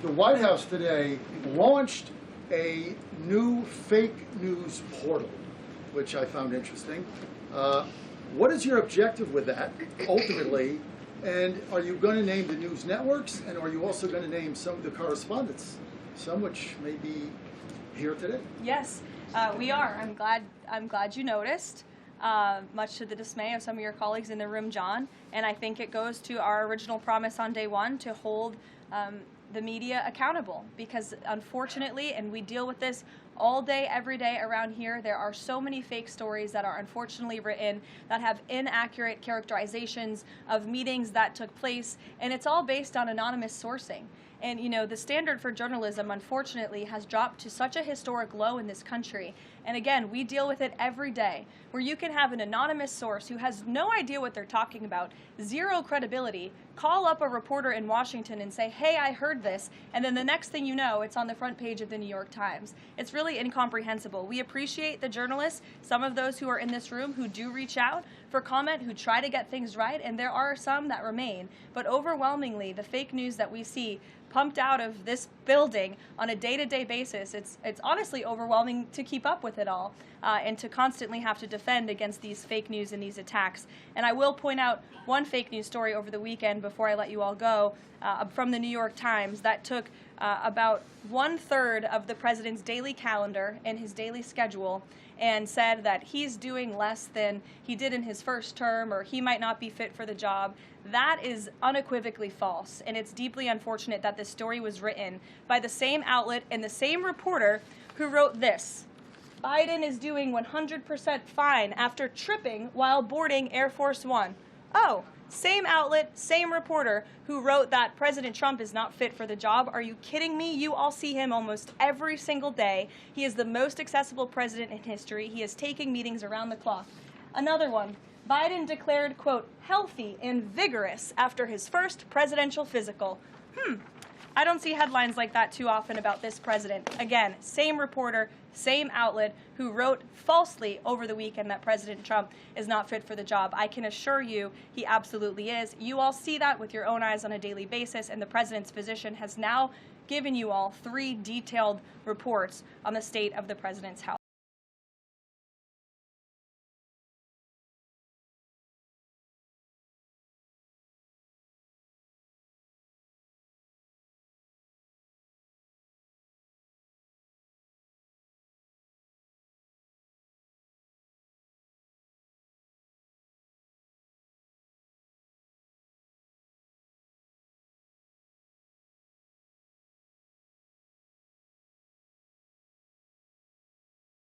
the White House today launched a new fake news portal, which I found interesting. What is your objective with that, ultimately? And are you going to name the news networks, and are you also going to name some of the correspondents, some which may be here today? Yes, we are. I'm glad you noticed. Much to the dismay of some of your colleagues in the room, John. And I think it goes to our original promise on day one to hold the media accountable, because unfortunately, and we deal with this all day, every day around here, there are so many fake stories that are unfortunately written that have inaccurate characterizations of meetings that took place, and it's all based on anonymous sourcing. And you know, the standard for journalism, unfortunately, has dropped to such a historic low in this country. And again, we deal with it every day, where you can have an anonymous source who has no idea what they're talking about, zero credibility, call up a reporter in Washington and say, hey, I heard this, and then the next thing you know, it's on the front page of the New York Times. It's really incomprehensible. We appreciate the journalists, some of those who are in this room who do reach out for comment, who try to get things right, and there are some that remain. But overwhelmingly, the fake news that we see pumped out of this building on a day-to-day basis, it's honestly overwhelming to keep up with it all, and to constantly have to defend against these fake news and these attacks. And I will point out one fake news story over the weekend before I let you all go, from the New York Times that took about 1/3 of the president's daily calendar and his daily schedule and said that he's doing less than he did in his first term, or he might not be fit for the job. That is unequivocally false, and it's deeply unfortunate that this story was written by the same outlet and the same reporter who wrote this: Biden is doing 100% fine after tripping while boarding Air Force One. Oh, same outlet, same reporter who wrote that President Trump is not fit for the job. Are you kidding me? You all see him almost every single day. He is the most accessible president in history. He is taking meetings around the clock. Another one. Biden declared, quote, healthy and vigorous after his first presidential physical. I don't see headlines like that too often about this president. Again, same reporter, same outlet who wrote falsely over the weekend that President Trump is not fit for the job. I can assure you he absolutely is. You all see that with your own eyes on a daily basis, and the president's physician has now given you all 3 detailed reports on the state of the president's health.